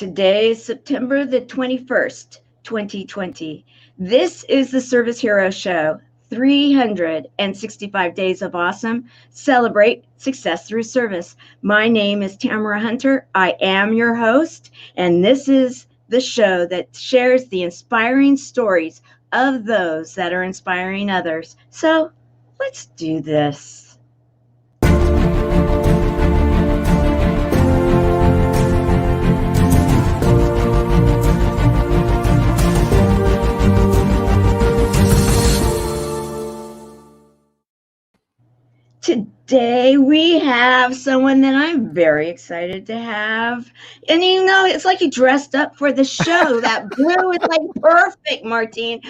Today is September the 21st, 2020. This is the Service Hero Show. 365 days of awesome. Celebrate success through service. My name is Tamara Hunter. I am your host, and this is the show that shares the inspiring stories of those that are inspiring others. So let's do this. Today we have someone that I'm very excited to have. And it's like you dressed up for the show. That blue is like perfect, Martin.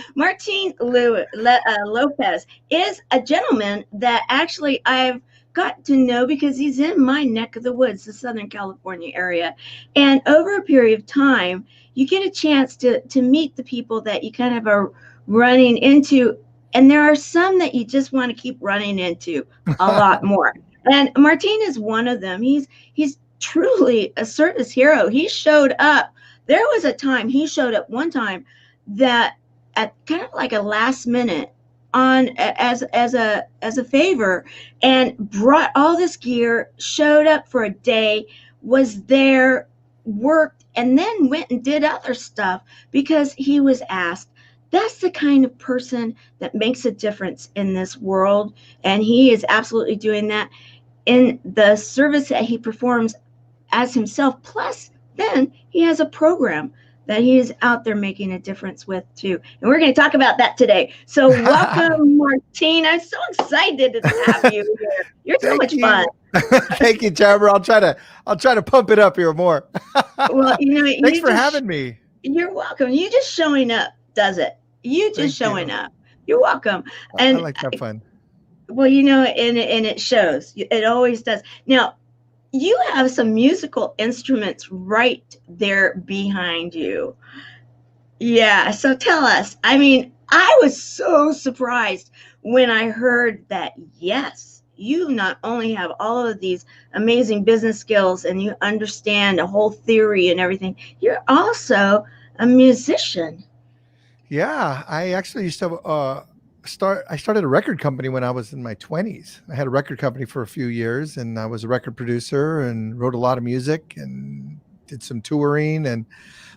Lopez is a gentleman that actually I've got to know because he's in my neck of the woods, the Southern California area. And over a period of time, you get a chance to meet the people that you kind of are running into. And there are some that you just want to keep running into a lot more. And Martin is one of them. He's truly a service hero. He showed up. There was a time he showed up one time that at kind of like a last minute on as a favor and brought all this gear, showed up for a day, was there, worked, and then went and did other stuff because he was asked. That's the kind of person that makes a difference in this world. And he is absolutely doing that in the service that he performs as himself. Plus, then he has a program that he is out there making a difference with too. And we're going to talk about that today. So welcome, Martin. I'm so excited to have you here. You're so much fun. Thank you, Tamara. I'll try to pump it up here more. Well, thanks for having me. You're welcome. You just showing up does it. You just showing up. You're welcome. And I like that fun. Well, and it shows. It always does. Now, you have some musical instruments right there behind you. Yeah. So tell us. I mean, I was so surprised when I heard that, yes, you not only have all of these amazing business skills and you understand a whole theory and everything, you're also a musician. Yeah, I actually used to I started a record company when I was in my 20s. I had a record company for a few years, and I was a record producer and wrote a lot of music and did some touring and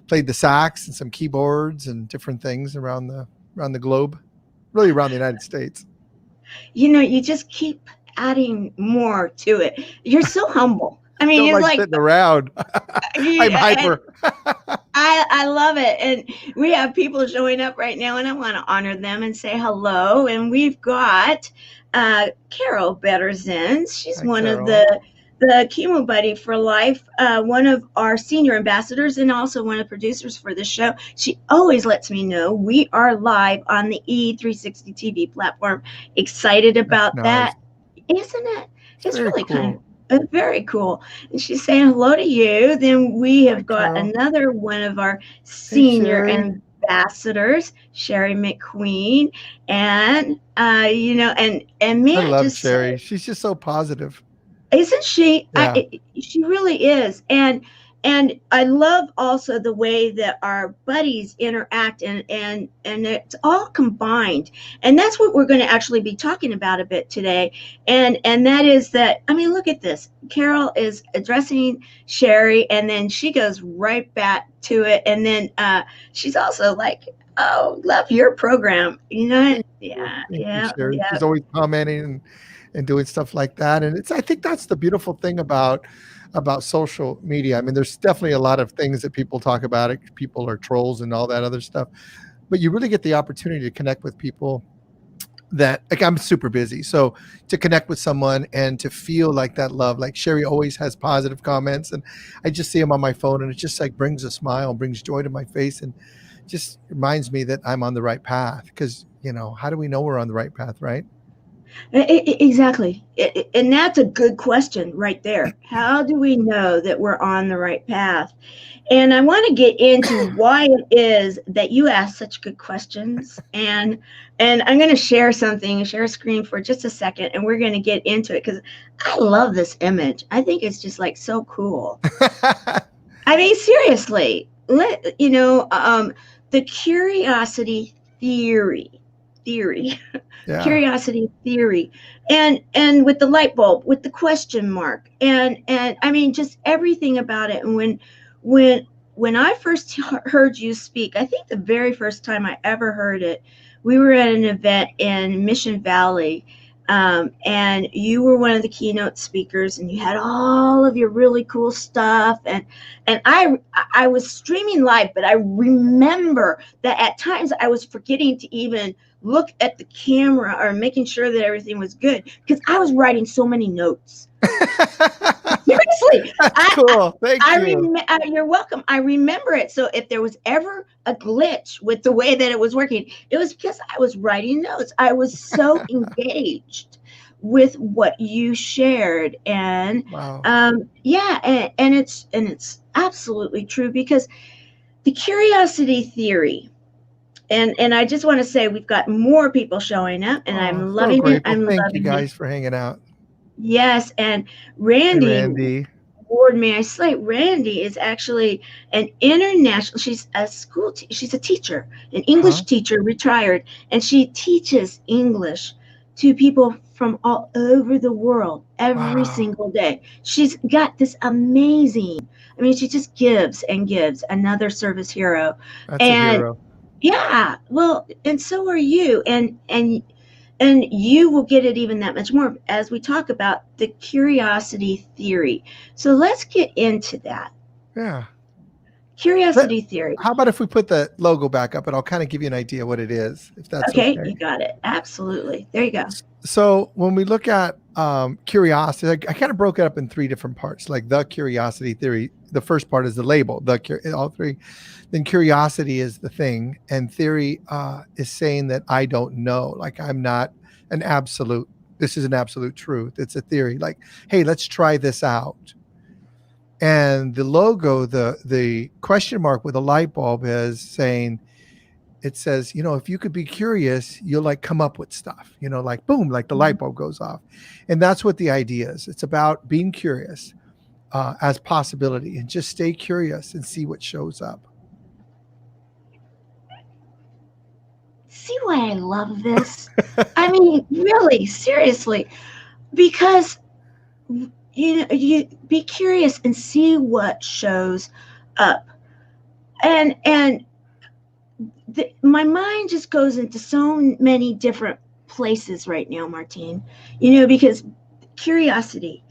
played the sax and some keyboards and different things around the globe, really around the United States. You just keep adding more to it. You're so humble. I mean, you're like sitting around. I'm hyper. I love it. And we have people showing up right now, and I want to honor them and say hello. And we've got Carol Betterzins. She's Hi, one Carol. of the Chemo Buddy for Life, one of our senior ambassadors and also one of the producers for the show. She always lets me know we are live on the E360 TV platform. Excited about that, isn't it? It's really cool. kind of very cool. And she's saying hello to you. Then we have got another one of our senior ambassadors, Sherry McQueen. And, and me. I love Sherry. She's just so positive. Isn't she? Yeah. She really is. And I love also the way that our buddies interact and it's all combined. And that's what we're going to actually be talking about a bit today. And that is that, I mean, look at this. Carol is addressing Sherry and then she goes right back to it. And then she's also like, oh, love your program. Yeah. She's always commenting and doing stuff like that. And I think that's the beautiful thing about social media. I mean, there's definitely a lot of things that people talk about it. People are trolls and all that other stuff, but you really get the opportunity to connect with people that, like, I'm super busy. So to connect with someone and to feel like that love, like Sherry always has positive comments and I just see them on my phone and it just like brings a smile, brings joy to my face and just reminds me that I'm on the right path. Cause how do we know we're on the right path, right? Exactly. And that's a good question right there. How do we know that we're on the right path? And I want to get into why it is that you ask such good questions. And I'm going to share a screen for just a second, and we're going to get into it because I love this image. I think it's just like so cool. I mean, seriously, the curiosity theory, Yeah. curiosity theory, and with the light bulb, with the question mark, and I mean, just everything about it. And when when I first heard you speak, I think the very first time I ever heard it, we were at an event in Mission Valley, and you were one of the keynote speakers, and you had all of your really cool stuff, and I was streaming live, but I remember that at times I was forgetting to even look at the camera or making sure that everything was good because I was writing so many notes. Seriously, That's cool. Thank you. you're welcome. I remember it. So if there was ever a glitch with the way that it was working, it was because I was writing notes. I was so engaged with what you shared, and Wow. yeah, and it's absolutely true because the curiosity theory. And I just want to say we've got more people showing up, and Oh, I'm so loving it. grateful. I'm Thank you loving it. guys for hanging out. Yes, and Hey, Randy Randy. Ward, may I say, Randy is actually an international. She's a she's a teacher, an English Huh? teacher, retired, and she teaches English to people from all over the world every Wow. single day. She's got this amazing. I mean, she just gives and gives. Another service hero, That's a and hero. yeah, well, and so are you, and you will get it even that much more as we talk about the curiosity theory. So let's get into that. Yeah. Curiosity theory. How about if we put the logo back up and I'll kind of give you an idea what it is, if that's Okay, okay. you got it. Absolutely. There you go. So when we look at curiosity, I kind of broke it up in three different parts, like the curiosity theory. The first part is the label, all three. Then curiosity is the thing, and theory is saying that I don't know, like I'm not an absolute. This is an absolute truth. It's a theory. Like, hey, let's try this out. And the logo, the question mark with a light bulb is saying, it says, if you could be curious, you'll like come up with stuff, like boom, like the light bulb goes off. And that's what the idea is. It's about being curious as possibility, and just stay curious and see what shows up. See why I love this? I mean, really, seriously, because you be curious and see what shows up. And my mind just goes into so many different places right now, Martine. Because curiosity,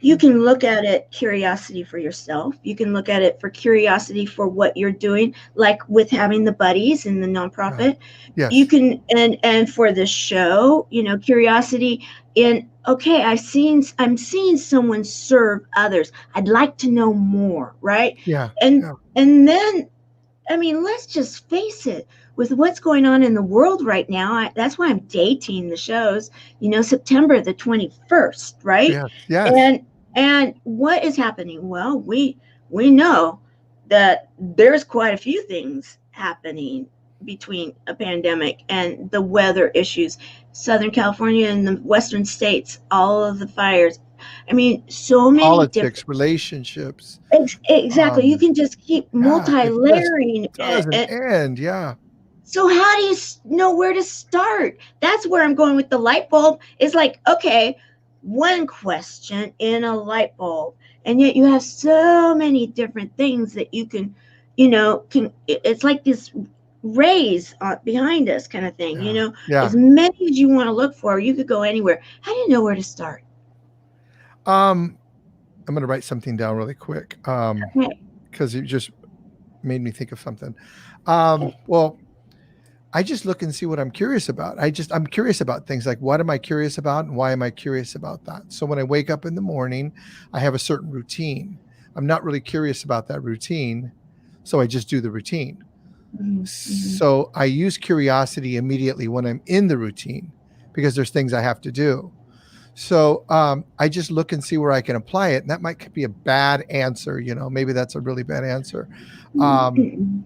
you can look at it curiosity for yourself. You can look at it for curiosity for what you're doing, like with having the buddies in the nonprofit. You Yes. can and for the show, curiosity in, okay, I'm seeing someone serve others. I'd like to know more, right? Yeah. And Yeah. and then, I mean, let's just face it. With what's going on in the world right now, that's why I'm dating the shows. September the 21st, right? Yes. Yes. And what is happening? Well, we know that there's quite a few things happening between a pandemic and the weather issues. Southern California and the western states, all of the fires. I mean, so many different. Politics, relationships. Exactly. You can just keep Yeah. It just multi-layering doesn't it. end. Yeah. So how do you know where to start? That's where I'm going with the light bulb. It's like, okay, one question in a light bulb, and yet you have so many different things that you can, it's like this rays behind us kind of thing, Yeah. Yeah. as many as you want to look for, you could go anywhere. How do you know where to start? I'm going to write something down really quick. Okay. Because it just made me think of something. Okay. Well, I just look and see what I'm curious about. I'm curious about things like, what am I curious about and why am I curious about that? So when I wake up in the morning, I have a certain routine. I'm not really curious about that routine, so I just do the routine. Mm-hmm. So I use curiosity immediately when I'm in the routine because there's things I have to do. So I just look and see where I can apply it. And that might be a bad answer. Maybe that's a really bad answer. Mm-hmm.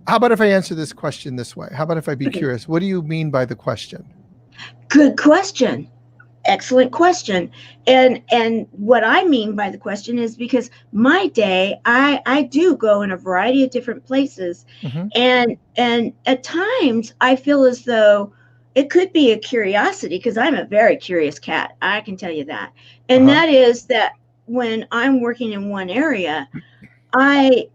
How about if I answer this question this way? How about if I be Okay. curious? What do you mean by the question? Good question. Excellent question. And what I mean by the question is because my day, I do go in a variety of different places, Mm-hmm. and at times I feel as though it could be a curiosity, because I'm a very curious cat, I can tell you that. And Uh-huh. that is that when I'm working in one area, I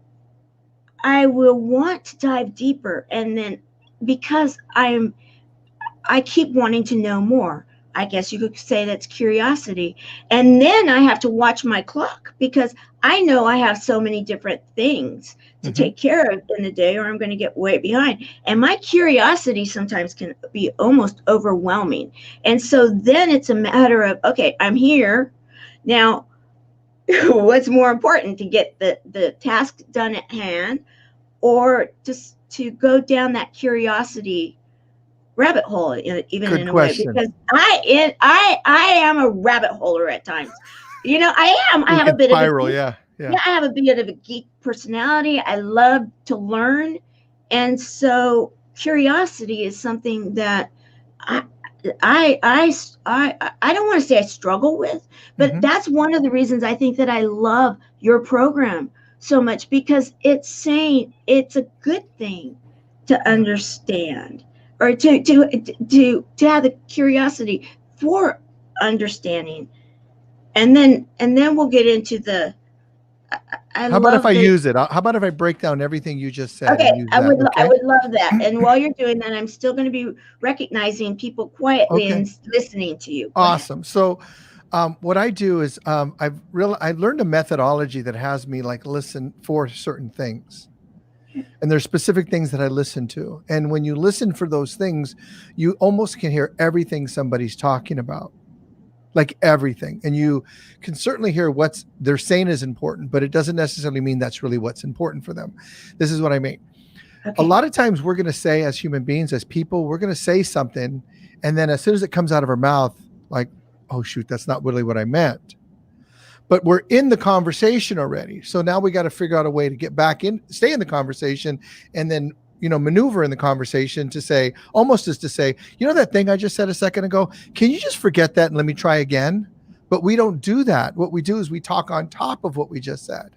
I will want to dive deeper, and then because I keep wanting to know more. I guess you could say that's curiosity. And then I have to watch my clock, because I know I have so many different things to Mm-hmm. take care of in the day, or I'm going to get way behind. And my curiosity sometimes can be almost overwhelming. And so then it's a matter of, okay, I'm here. Now, what's more important, to get the task done at hand, or just to go down that curiosity rabbit hole, even Good in a way, question. because I am a rabbit holer at times. I am. I You have a could bit of a spiral, geek. yeah, yeah. Yeah, I have a bit of a geek personality. I love to learn, and so curiosity is something that I I don't want to say I struggle with, but Mm-hmm. that's one of the reasons I think that I love your program so much, because it's saying it's a good thing to Yeah. understand, or to have the curiosity for understanding. And then we'll get into the I How about if I love the use it? How about if I break down everything you just said Okay, and use that? I Okay. would love that. And while you're doing that, I'm still going to be recognizing people quietly Okay. and listening to you. Go ahead. Awesome. So, what I do is I've learned a methodology that has me like listen for certain things, and there's specific things that I listen to. And when you listen for those things, you almost can hear everything somebody's talking about, like everything. And you can certainly hear what's they're saying is important, but it doesn't necessarily mean that's really what's important for them. This is what I mean. A Okay. lot of times we're going to say, as human beings, as people, we're going to say something, and then as soon as it comes out of our mouth, like, oh shoot, that's not really what I meant. But we're in the conversation already, so now we got to figure out a way to get back in, stay in the conversation, and then maneuver in the conversation to say, almost as to say, that thing I just said a second ago, can you just forget that and let me try again? But we don't do that. What we do is we talk on top of what we just said.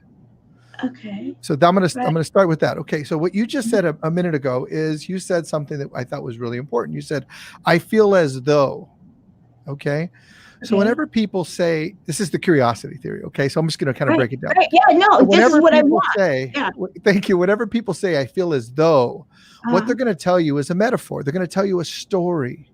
Okay. So I'm Right. gonna start with that. Okay. So what you just said a minute ago is you said something that I thought was really important. You said, I feel as though. Okay. So Okay. whenever people say, this is the curiosity theory. Okay. So I'm just going to kind of Right. break it down. Right. Yeah. No, So this is whenever what I people want. say, Yeah. thank you. Whenever people say, I feel as though, what they're Uh, going to tell you is a metaphor. They're going to tell you a story,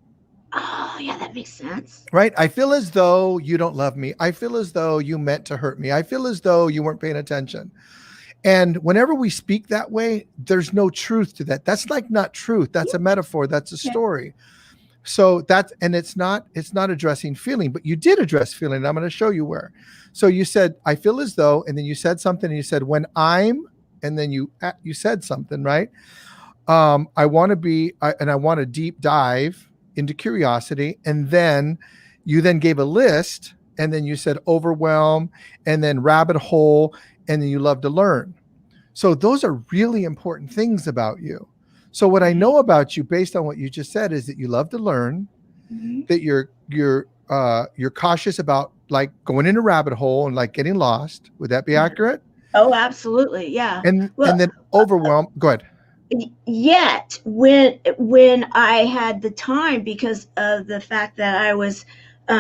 oh, yeah, that makes sense. right? I feel as though you don't love me. I feel as though you meant to hurt me. I feel as though you weren't paying attention. And whenever we speak that way, there's no truth to that. That's like not truth. That's Yeah. a metaphor. That's a Yeah. story. So it's not addressing feeling, but you did address feeling. And I'm going to show you where. So you said, I feel as though, and then you said something, and you said, when I'm, and then you said something, right? I want to and I want to deep dive into curiosity. And then you then gave a list, and then you said overwhelm, and then rabbit hole, and then you love to learn. So those are really important things about you. So what I Okay. know about you based on what you just said is that you love to learn, Hmm. that you're cautious about like going in a rabbit hole and like getting lost. Would that be Yeah. accurate? Oh, absolutely. Yeah. And Well, then overwhelm. Go ahead. yet when I had the time, because of the fact that I was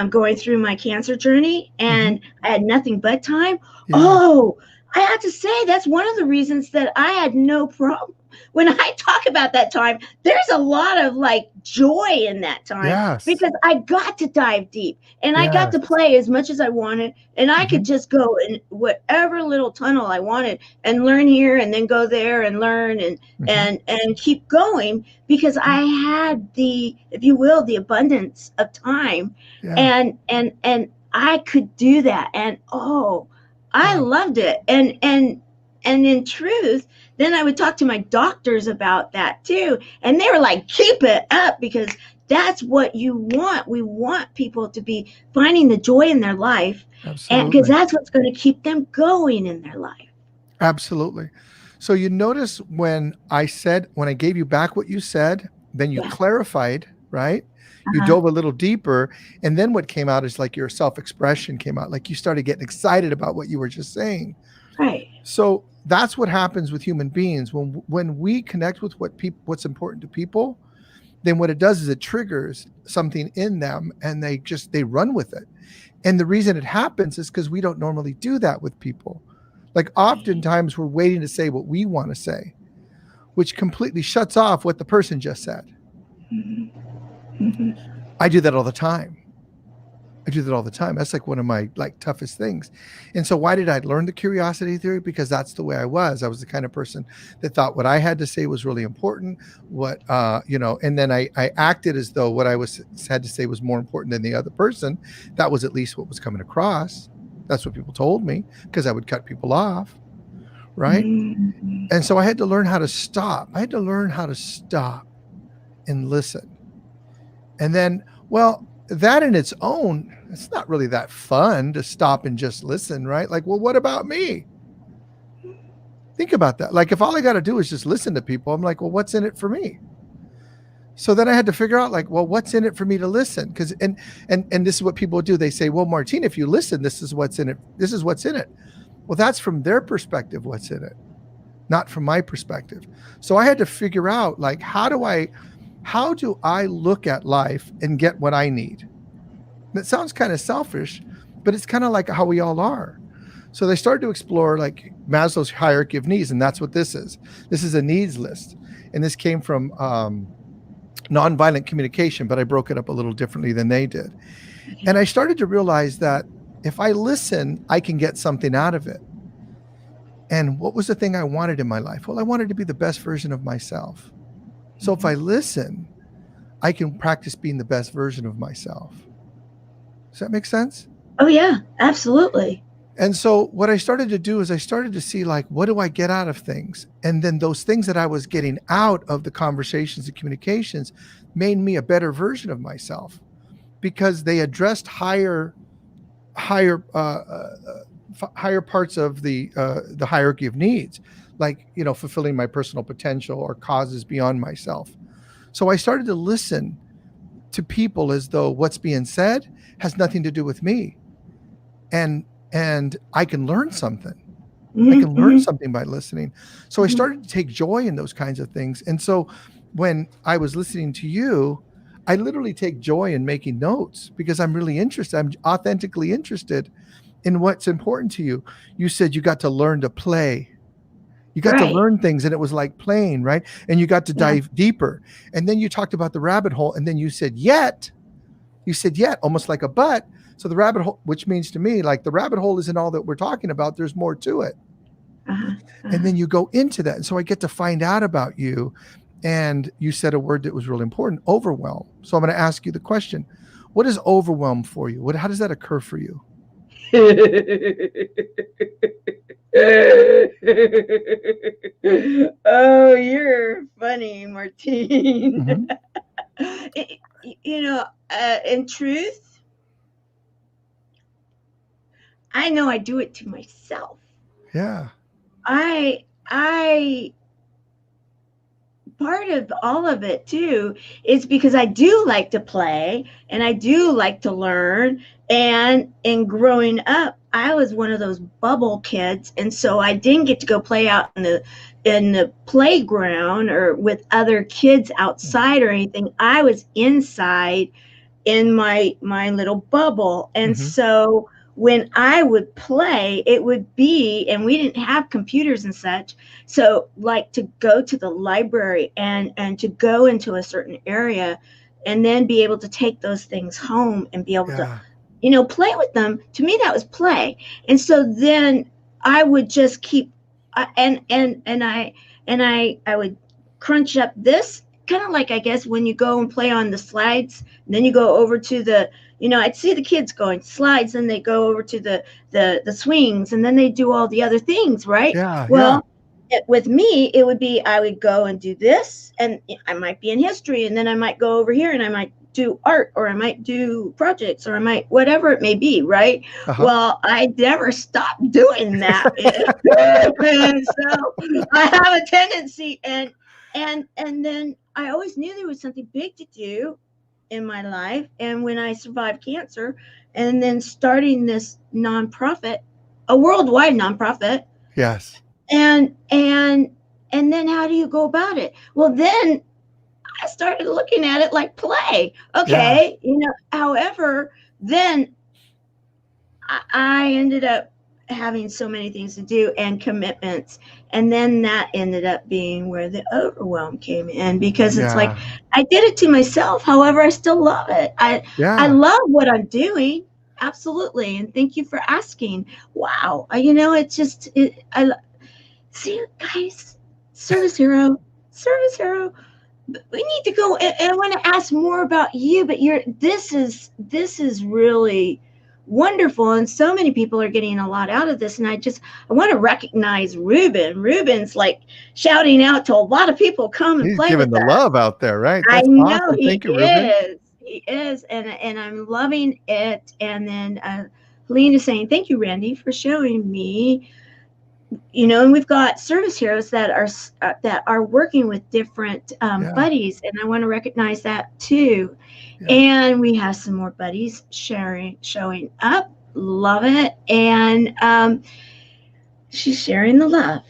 going through my cancer journey Mm-hmm. and I had nothing but time. Yeah. Oh, I have to say that's one of the reasons that I had no problem. When I talk about that time, there's a lot of like joy in that time, Yes. because I got to dive deep and I got Yes. to play as much as I wanted, and I could Mm-hmm. just go in whatever little tunnel I wanted and learn here and then go there and learn Mm-hmm. and keep going, because I had the, if you will, the abundance of time, Yeah. and I could do that, and oh, I Yeah. loved it. And in truth, then I would talk to my doctors about that too, and they were like, keep it up, because that's what you want. We want people to be finding the joy in their life, and because Absolutely. that's what's going to keep them going in their life. Absolutely. So you notice when I gave you back what you said, then you Yeah. clarified, right? You Uh-huh. dove a little deeper. And then what came out is like your self-expression came out. Like you started getting excited about what you were just saying. Right. So that's what happens with human beings. When we connect with what's important to people, then what it does is it triggers something in them and they run with it. And the reason it happens is because we don't normally do that with people. Like oftentimes we're waiting to say what we want to say, which completely shuts off what the person just said. Mm-hmm. Mm-hmm. I do that all the time. That's like one of my like toughest things. And so why did I learn the curiosity theory? Because that's the way I was. I was the kind of person that thought what I had to say was really important. And then I acted as though what I had to say was more important than the other person. That was at least what was coming across. That's what people told me, because I would cut people off. Right. Mm-hmm. And so I had to learn how to stop. And listen. And then, well, that in its own, it's not really that fun to stop and just listen, right? Like, well, what about me? Think about that. Like, if all I got to do is just listen to people, I'm like, well, what's in it for me? So then I had to figure out, like, well, what's in it for me to listen? Because and this is what people do. They say, well, Martine, if you listen, this is what's in it. This is what's in it. Well, that's from their perspective, what's in it, not from my perspective. So I had to figure out, like, how do I look at life and get what I need? That sounds kind of selfish, but it's kind of like how we all are. So they started to explore like Maslow's hierarchy of needs, and that's what this is. This is a needs list, and this came from nonviolent communication, but I broke it up a little differently than they did. Okay. And I started to realize that if I listen, I can get something out of it. And what was the thing I wanted in my life? Well, I wanted to be the best version of myself. So if I listen, I can practice being the best version of myself. Does that make sense? Oh, yeah, absolutely. And so what I started to do is I started to see, like, what do I get out of things? And then those things that I was getting out of the conversations and communications made me a better version of myself, because they addressed higher parts of the hierarchy of needs, like, fulfilling my personal potential or causes beyond myself. So I started to listen to people as though what's being said has nothing to do with me. And I can learn something. I can learn something by listening. So I started to take joy in those kinds of things. And so when I was listening to you, I literally take joy in making notes, because I'm really interested. I'm authentically interested in what's important to you. You said you got to learn to play. You got to learn things, and it was like playing, right? And you got to dive deeper. And then you talked about the rabbit hole, and then you said yet, almost like a but. So the rabbit hole, which means to me, like, the rabbit hole isn't all that we're talking about. There's more to it. And then you go into that. And so I get to find out about you. And you said a word that was really important, overwhelm. So I'm going to ask you the question. What is overwhelm for you? How does that occur for you? Oh, you're funny, Martine. In truth, I know I do it to myself. Yeah. Part of all of it too is because I do like to play and I do like to learn. And in growing up, I was one of those bubble kids, and so I didn't get to go play out in the playground or with other kids outside or anything. I was inside in my little bubble. And so when I would play, it would be, and we didn't have computers and such. So like to go to the library and to go into a certain area and then be able to take those things home and be able to, play with them. To me, that was play. And so then I would just keep, and I would crunch up this, kind of like, I guess, when you go and play on the slides, and then you go over to the, I'd see the kids going slides, and they go over to the swings, and then they do all the other things, right? Yeah. Well, with me, it would be, I would go and do this, and I might be in history, and then I might go over here and I might do art, or I might do projects, or I might, whatever it may be, right? Well, I never stopped doing that. And so I have a tendency, and then I always knew there was something big to do. in my life, and when I survived cancer, and then starting this nonprofit, a worldwide nonprofit. Yes. And then how do you go about it? Well, then I started looking at it like play. Yeah. Okay, however, then I ended up having so many things to do and commitments, and then that ended up being where the overwhelm came in, because it's like Yeah. I did it to myself. However, I still love it. I Yeah. love what I'm doing, absolutely, and thank you for asking. Wow, it's just I see, guys, service hero, service hero. We need to go, and I want to ask more about you, but this is really wonderful, and so many people are getting a lot out of this, and I want to recognize Ruben's like shouting out to a lot of people, come and He's play giving with the us. love out there, right? I That's know awesome. he Thank you, Ruben. is, and I'm loving it. And then Helene is saying, thank you, Randy, for showing me. And we've got service heroes that are working with different Yeah. buddies, and I want to recognize that too. Yeah. And we have some more buddies showing up. Love it. And she's sharing the love.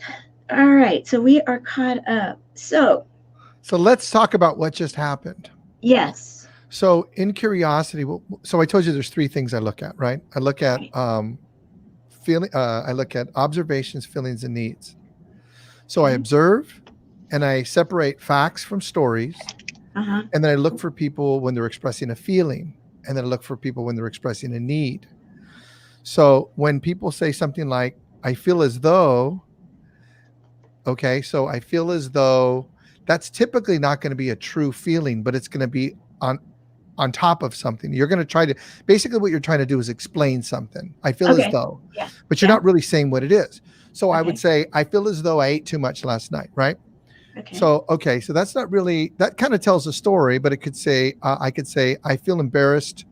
All right, so we are caught up. So let's talk about what just happened. yes. So in curiosity, so I told you there's three things I look at, right? I look at I look at observations, feelings, and needs. So I observe and I separate facts from stories. Uh-huh. And then I look for people when they're expressing a feeling. And then I look for people when they're expressing a need. So when people say something like, I feel as though, okay, so I feel as though, that's typically not going to be a true feeling, but it's going to be on top of something. You're going to try to, basically what you're trying to do is explain something. I feel as though, but you're not really saying what it is. So I would say, I feel as though I ate too much last night, right? Okay. So, okay, so that's not really, that kind of tells a story, but it could say, I could say, I feel embarrassed,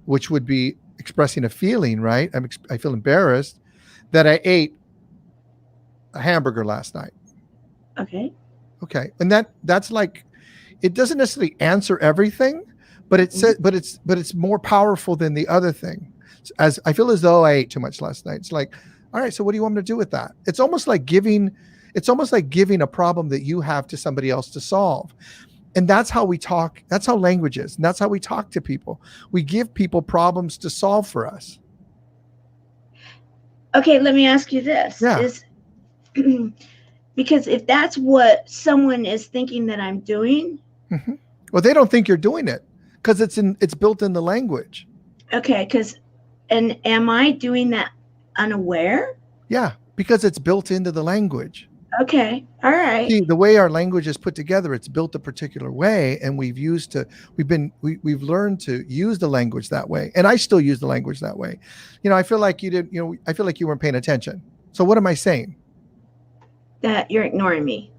which would be expressing a feeling, right? I feel embarrassed that I ate a hamburger last night. Okay. Okay. And that's like, it doesn't necessarily answer everything, but it says, but it's more powerful than the other thing. As I feel as though I ate too much last night. It's like, all right, so what do you want me to do with that? It's almost like giving a problem that you have to somebody else to solve. And that's how we talk. That's how language is. And that's how we talk to people. We give people problems to solve for us. Okay, let me ask you this. Yeah. Because if that's what someone is thinking that I'm doing. Mm-hmm. Well, they don't think you're doing it because it's built in the language. Okay, and am I doing that unaware? Yeah, because it's built into the language. Okay, all right. See, the way our language is put together, it's built a particular way, and we've learned to use the language that way. And I still use the language that way. I feel like I feel like you weren't paying attention. So what am I saying? That you're ignoring me.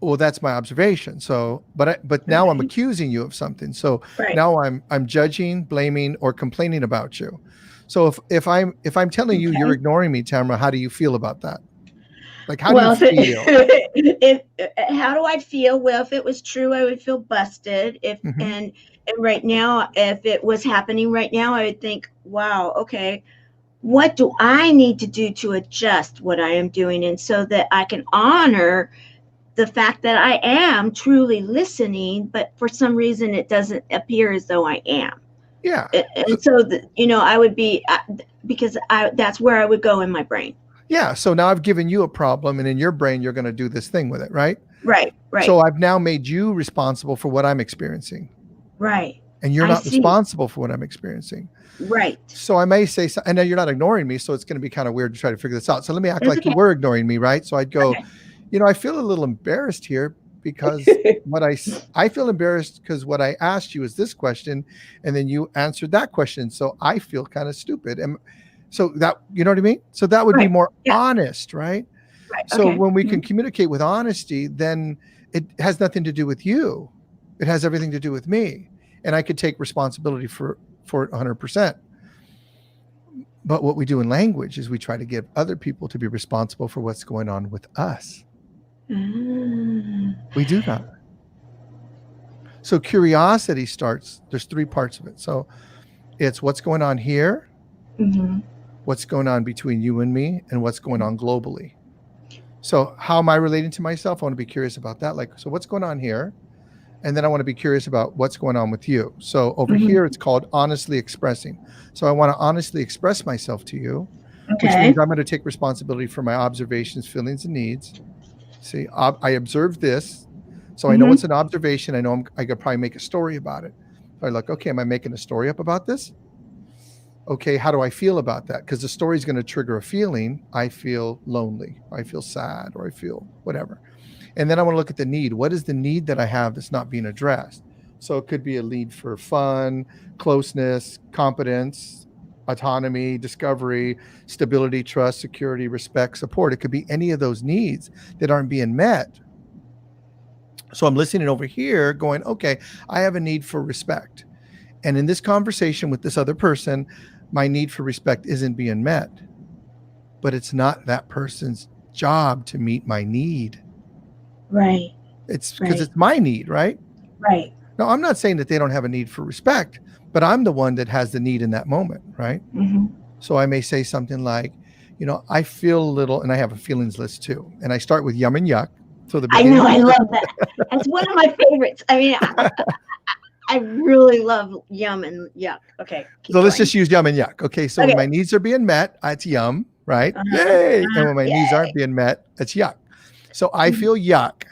Well, that's my observation. So, but now I'm accusing you of something. So now I'm judging, blaming, or complaining about you. So if I'm telling you you're ignoring me, Tamara, how do you feel about that? Like, how do you feel? How do I feel? Well, if it was true, I would feel busted. And right now, if it was happening right now, I would think, wow, okay, what do I need to do to adjust what I am doing, and so that I can honor the fact that I am truly listening, but for some reason it doesn't appear as though I am. Yeah. And so, I would be, because that's where I would go in my brain. Yeah. So now I've given you a problem, and in your brain, you're going to do this thing with it, right? Right. So I've now made you responsible for what I'm experiencing. Right. And you're not responsible for what I'm experiencing. Right. So I may say, and then you're not ignoring me. So it's going to be kind of weird to try to figure this out. So let me act like you were ignoring me, right? So I'd go, I feel a little embarrassed here because I feel embarrassed because what I asked you is this question, and then you answered that question. So I feel kind of stupid. And so that, you know what I mean? So that would be more honest, right? So when we can communicate with honesty, then it has nothing to do with you. It has everything to do with me. And I could take responsibility for it 100%. But what we do in language is we try to get other people to be responsible for what's going on with us. We do that. So curiosity starts, there's three parts of it. So it's what's going on here, Mm-hmm. what's going on between you and me, and what's going on globally. So how am I relating to myself? I want to be curious about that. Like, so what's going on here? And then I want to be curious about what's going on with you. So over Mm-hmm. here, it's called honestly expressing. So I want to honestly express myself to you, which means Okay. I'm going to take responsibility for my observations, feelings, and needs. See, I observed this. So I know Mm-hmm. it's an observation. I know I could probably make a story about it. So I look, okay, am I making a story up about this? Okay, how do I feel about that? Because the story is going to trigger a feeling. I feel lonely, or I feel sad, or I feel whatever. And then I want to look at the need. What is the need that I have that's not being addressed? So it could be a need for fun, closeness, competence, autonomy, discovery, stability, trust, security, respect, support. It could be any of those needs that aren't being met. So I'm listening over here going, okay, I have a need for respect. And in this conversation with this other person, my need for respect isn't being met. But it's not that person's job to meet my need. Right. It's because Right. it's my need, right? Right. Now, I'm not saying that they don't have a need for respect, but I'm the one that has the need in that moment, right? Mm-hmm. So I may say something like, I feel a little, and I have a feelings list too. And I start with yum and yuck. So the I know. beginning. I love that. That's one of my favorites. I mean, I really love yum and yuck. Okay, keep So let's going. just use yum and yuck. Okay. So when Okay. my needs are being met, it's yum, right? Uh-huh. Yay. And when my needs aren't Yay. being met, it's yuck. So I feel yuck.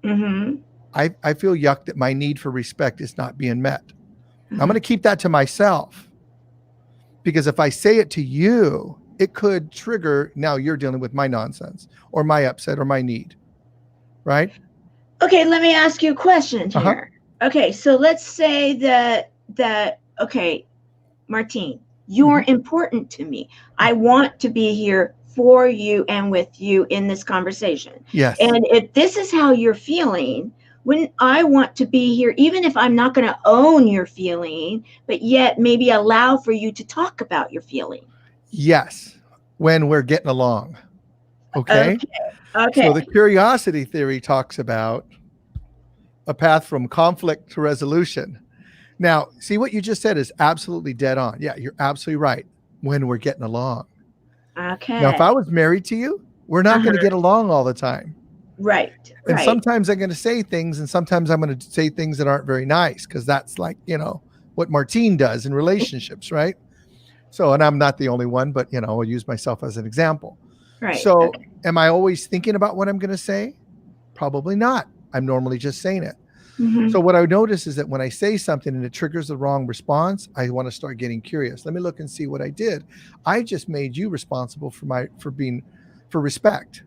Mm-hmm. I feel yuck that my need for respect is not being met. I'm Mm-hmm. going to keep that to myself, because if I say it to you, it could trigger, now you're dealing with my nonsense or my upset or my need, right? Okay, let me ask you a question Uh-huh. here. Okay, so let's say that okay, Martine, you're Mhm. important to me. I want to be here for you and with you in this conversation. Yes. And if this is how you're feeling, when I want to be here, even if I'm not going to own your feeling, but yet maybe allow for you to talk about your feeling. Yes. When we're getting along. Okay. Okay. So the Okay. curiosity theory talks about a path from conflict to resolution. Now, see, what you just said is absolutely dead on. Yeah, you're absolutely right. When we're getting along. Now, if I Okay. was married to you, we're not going to Uh-huh. get along all the time. Right. And Right. sometimes I'm going to say things, and sometimes I'm going to say things that aren't very nice, because that's like, what Martine does in relationships, right? So, and I'm not the only one, but, I'll use myself as an example. Right. So, Okay. am I always thinking about what I'm going to say? Probably not. I'm normally just saying it. Mm-hmm. So what I notice is that when I say something and it triggers the wrong response, I want to start getting curious. Let me look and see what I did. I just made you responsible for respect.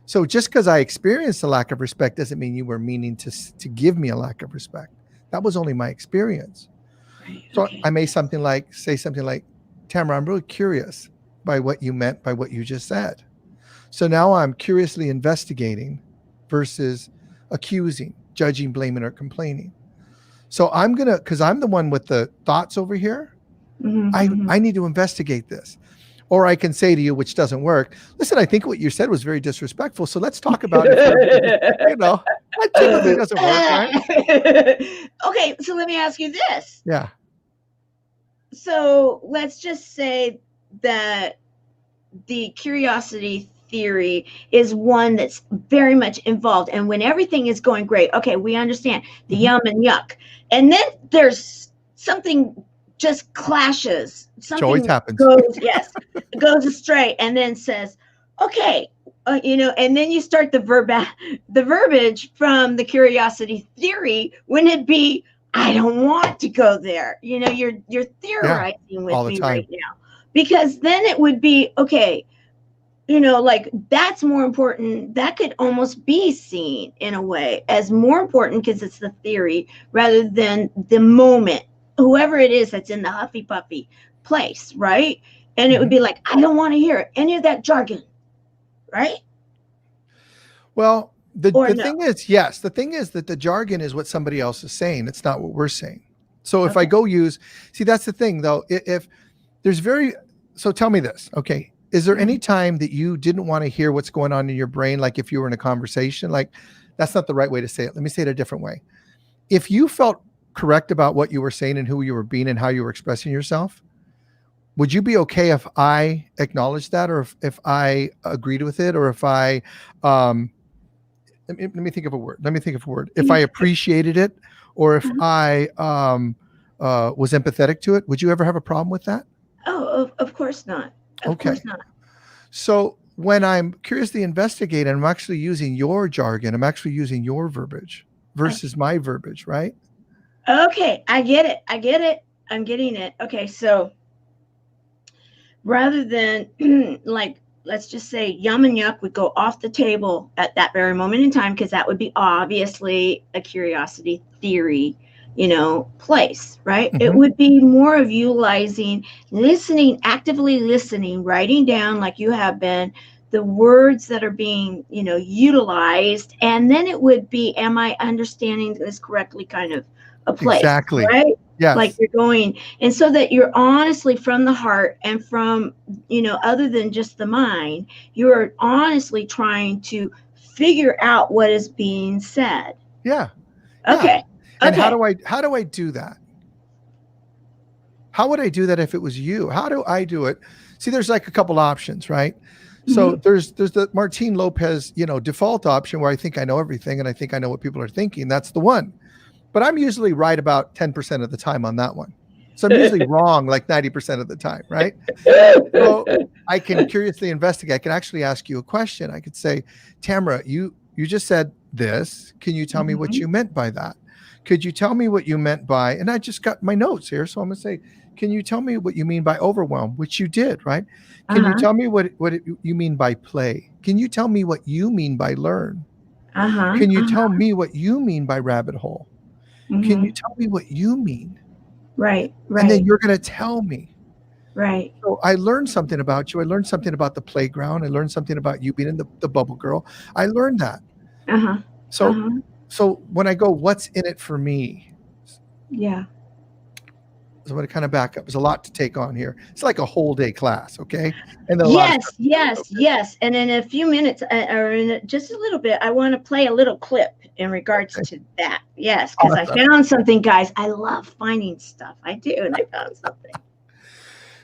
So just because I experienced a lack of respect doesn't mean you were meaning to give me a lack of respect. That was only my experience. Right. So Okay. I may say something like, Tamara, I'm really curious by what you meant by what you just said. So now I'm curiously investigating versus accusing, judging, blaming, or complaining. So because I'm the one with the thoughts over here, Mm-hmm. I Mm-hmm. need to investigate this. Or I can say to you, which doesn't work, listen, I think what you said was very disrespectful. So let's talk about it further. That typically doesn't work, right? Okay, so let me ask you this. Yeah. So let's just say that the curiosity theory is one that's very much involved. And when everything is going great, okay, we understand the Mm-hmm. yum and yuck. And then there's something just clashes, Which always something happens. goes, yes, goes astray, and then says, okay, and then you start the verbiage from the curiosity theory. Wouldn't it be, I don't want to go there? You're Yeah. theorizing All with the me time. right now, because then it would be okay. Like that's more important. That could almost be seen in a way as more important because it's the theory rather than the moment, whoever it is that's in the huffy puffy place, right? And it would Mm-hmm. be like, I don't want to hear any of that jargon, right? Well, the, Or the no. thing is, yes, the thing is that the jargon is what somebody else is saying. It's not what we're saying. So if I Okay. go see, that's the thing though. If there's so tell me this, okay. Is there any time that you didn't want to hear what's going on in your brain? Like if you were in a conversation, like that's not the right way to say it. Let me say it a different way. if you felt correct about what you were saying and who you were being and how you were expressing yourself, would you be okay if I acknowledged that, or if I agreed with it, or if I, um, let me think of a word. Let me think of a word. If I appreciated it, or if Uh-huh. I was empathetic to it, would you ever have a problem with that? Oh, of course not. Of course Okay. not. So when I'm curiously investigating, I'm actually using your jargon. I'm actually using your verbiage Uh, versus my verbiage, right? okay, I get it. I get it. I'm getting it. Okay, so rather than like, let's just say yum and yuck would go off the table at that very moment in time, because that would be obviously a curiosity theory, place, right? It Mm-hmm. would be more of utilizing, listening, actively listening, writing down like you have been the words that are being, utilized. And then it would be, am I understanding this correctly, kind of a place, Exactly. right? Like Yes. you're going, and so that you're honestly from the heart and from, other than just the mind, you're honestly trying to figure out what is being said. Yeah. Yeah. Okay. And Okay. how do I do that? How would I do that if it was you? How do I do it? See, there's like a couple options, right? So Mm-hmm. there's the Martin Lopez, default option where I think I know everything and I think I know what people are thinking. That's the one. But I'm usually right about 10% of the time on that one. So I'm usually wrong like 90% of the time, right? So I can curiously investigate. I can actually ask you a question. I could say, Tamara, you just said this. Can you tell me what Mm-hmm. you meant by that? Could you tell me what you meant by, and I just got my notes here. So I'm going to say, can you tell me what you mean by overwhelm, which you did, right? Can you Uh-huh. tell me you mean by play? Can you tell me what you mean by learn? Uh-huh. Can you tell Uh-huh. me what you mean by rabbit hole? Can you Mm-hmm. tell me what you mean? Right. And then Right. you're going to tell me. Right. So I learned something about you. I learned something about the playground. I learned something about you being in the bubble girl. I learned that. Uh-huh. So Uh-huh. so when I go, what's in it for me? Yeah. So I'm going to kind of back up. There's a lot to take on here. It's like a whole day class, okay? And then a lot of Yes, stuff to do. yes, yes. And in a few minutes, or just a little bit, I want to play a little clip in regards Okay. to that. Yes, because I Awesome. found something, guys. I love finding stuff. I do, and I found something.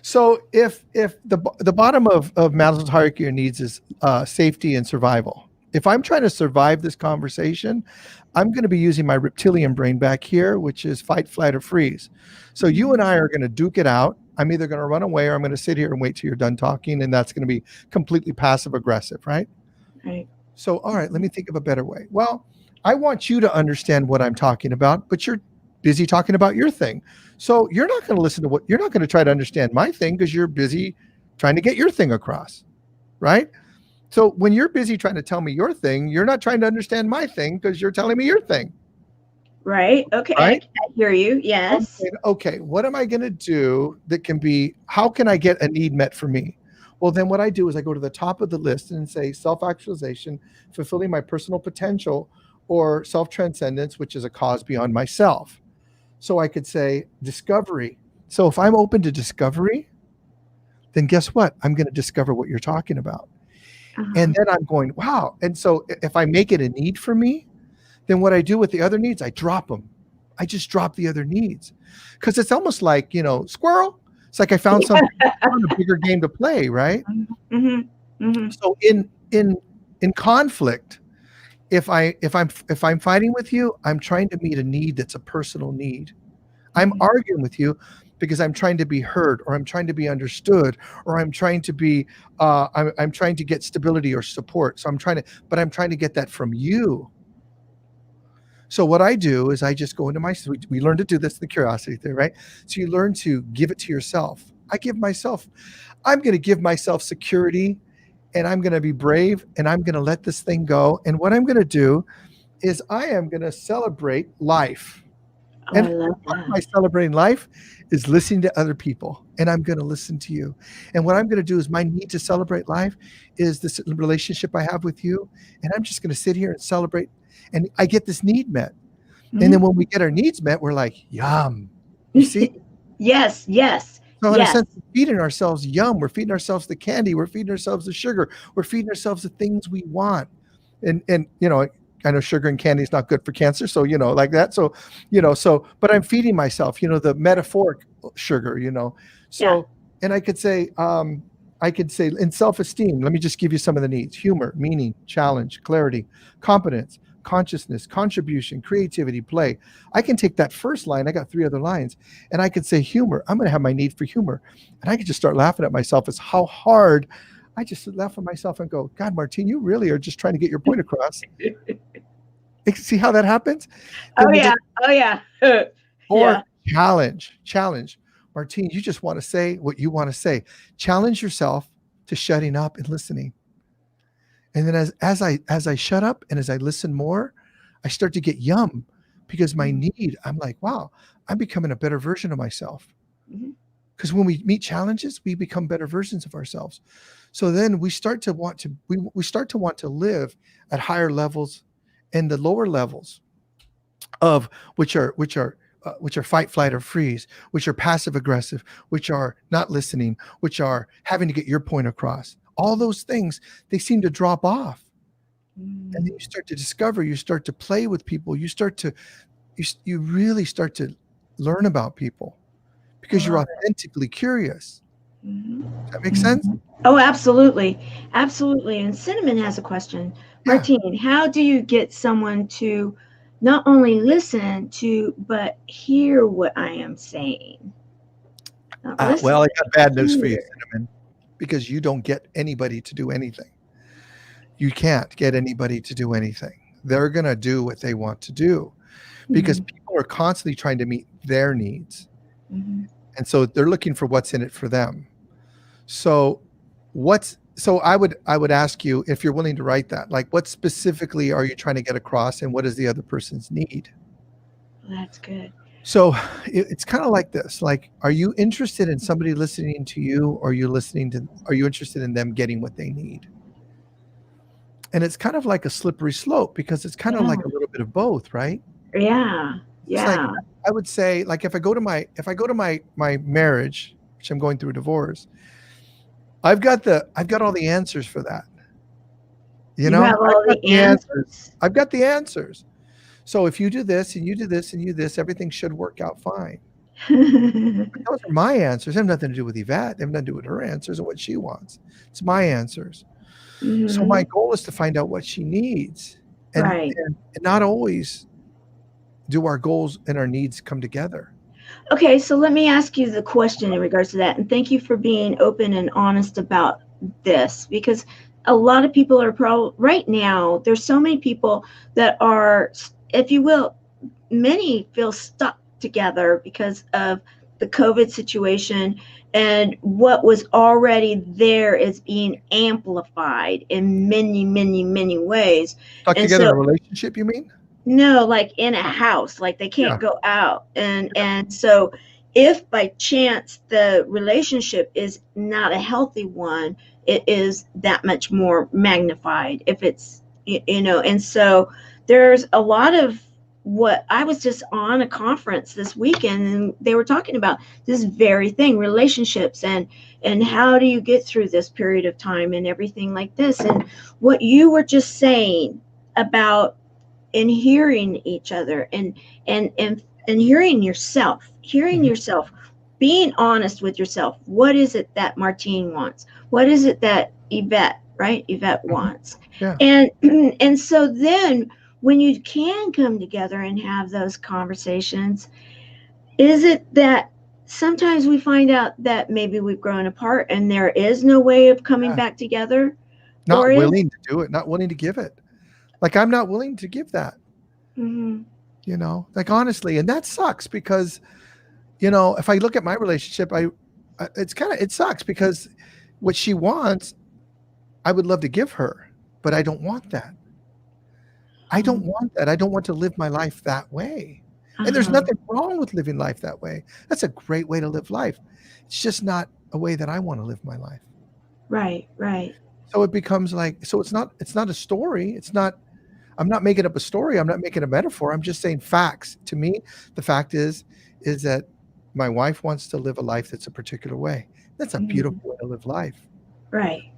So if the bottom of Maslow's hierarchy of needs is safety and survival. If I'm trying to survive this conversation, I'm going to be using my reptilian brain back here, which is fight, flight, or freeze. So you and I are going to duke it out. I'm either going to run away or I'm going to sit here and wait till you're done talking, and that's going to be completely passive aggressive, right? Right. So, all right, let me think of a better way. Well, I want you to understand what I'm talking about, but you're busy talking about your thing. So you're not going to listen to you're not going to try to understand my thing because you're busy trying to get your thing across, right? So when you're busy trying to tell me your thing, you're not trying to understand my thing because you're telling me your thing, Right. Okay. right? I hear you. So I'm Yes. saying, okay, what am I going to do that can be, how can I get a need met for me? Well, then what I do is I go to the top of the list and say self actualization, fulfilling my personal potential, or self transcendence, which is a cause beyond myself. So I could say discovery. So if I'm open to discovery, then guess what? I'm going to discover what you're talking about. And Uh-huh. then I'm going, wow. And so if I make it a need for me, then what I do with the other needs, I drop them. I just drop the other needs because it's almost like, squirrel. It's like I found something, found a bigger game to play, right? Mm-hmm. Mm-hmm. So in conflict, if I'm fighting with you, I'm trying to meet a need that's a personal need. I'm Mm-hmm. arguing with you because I'm trying to be heard, or I'm trying to be understood, or I'm trying to be I'm trying to get stability or support. So I'm trying to get that from you. So what I do is I just go into we learn to do this in the curiosity theory, right? So you learn to give it to yourself. I'm going to give myself security, and I'm going to be brave, and I'm going to let this thing go. And what I'm going to do is I am going to celebrate life. Oh, And I love part of that. my celebrating life is listening to other people, and I'm going to listen to you. And what I'm going to do is my need to celebrate life is this relationship I have with you, and I'm just going to sit here and celebrate. And I get this need met. And then Mm-hmm. when we get our needs met, we're like, yum. You see? Yes. Yes. So in a Yes. sense, we're feeding ourselves yum. We're feeding ourselves the candy. We're feeding ourselves the sugar. We're feeding ourselves the things we want. And I know sugar and candy is not good for cancer. So, like that. So, but I'm feeding myself, the metaphoric sugar, Yeah. So, and I could say in self-esteem, let me just give you some of the needs: humor, meaning, challenge, clarity, competence, consciousness, contribution, creativity, play. I can take that first line. I got 3 other lines, and I could say humor. I'm going to have my need for humor. And I could just start laughing at myself as how hard I just laugh at myself and go, God, Martine, you really are just trying to get your point across. See how that happens? Oh yeah. Oh yeah. Or Yeah. challenge. Martine, you just want to say what you want to say. Challenge yourself to shutting up and listening. And then as I shut up and as I listen more, I start to get yum, because my need, I'm like, wow, I'm becoming a better version of myself. Because when we meet challenges, we become better versions of ourselves. So then we start to want to live at higher levels, and the lower levels of which are fight, flight, or freeze, which are passive aggressive, which are not listening, which are having to get your point across. All those things, they seem to drop off. And then you start to discover, you start to play with people, you really start to learn about people, because you're authentically curious. Does that make sense? Oh, absolutely. Absolutely. And Cinnamon has a question. Yeah. Martine, how do you get someone to not only listen to, but hear what I am saying? Not listen, Well, I but got bad news for you, hear. Cinnamon, because you don't get anybody to do anything. You can't get anybody to do anything. They're going to do what they want to do, because people are constantly trying to meet their needs. And so they're looking for what's in it for them. So I would ask you, if you're willing to write that, like, what specifically are you trying to get across, and what is the other person's need? That's good. So it's kind of like this, like, are you interested in somebody listening to you, or are you interested in them getting what they need? And it's kind of like a slippery slope, because it's kind of like a little bit of both, right? Yeah. It's like, Yeah. I would say, like, if I go to my marriage, which I'm going through a divorce, I've got all the answers for that. You have I've all got the the answers. answers. I've got the answers. So if you do this and you do this and you do this, everything should work out fine. But those are my answers. They have nothing to do with Yvette. They have nothing to do with her answers and what she wants. It's my answers. So my goal is to find out what she needs, and, Right. and not always do our goals and our needs come together. Okay, so let me ask you the question in regards to that. And thank you for being open and honest about this, because a lot of people are probably right now, there's so many people that are, if you will, many feel stuck together because of the COVID situation, and what was already there is being amplified in many, many, many ways. Stuck And together in so a relationship, you mean? no, like in a house, like they Yeah. can't go out. And so if by chance the relationship is not a healthy one, it is that much more magnified if it's and so there's a lot of what I was just on a conference this weekend, and they were talking about this very thing, relationships, and how do you get through this period of time and everything like this. And what you were just saying about and hearing each other, and hearing yourself, being honest with yourself. What is it that Martine wants? What is it that Yvette wants? Yeah. And and so then when you can come together and have those conversations, is it that sometimes we find out that maybe we've grown apart and there is no way of coming Yeah. back together? Or Not is willing to do it, not willing to give it. Like, I'm not willing to give that, like, honestly. And that sucks, because, if I look at my relationship, it sucks, because what she wants, I would love to give her, but I don't want that. I don't want that. I don't want to live my life that way. And there's nothing wrong with living life that way. That's a great way to live life. It's just not a way that I want to live my life. right. So it becomes like, so it's not a story. I'm not making up a story. I'm not making a metaphor. I'm just saying facts. To me, the fact is that my wife wants to live a life that's a particular way. That's a beautiful way to live life. Right.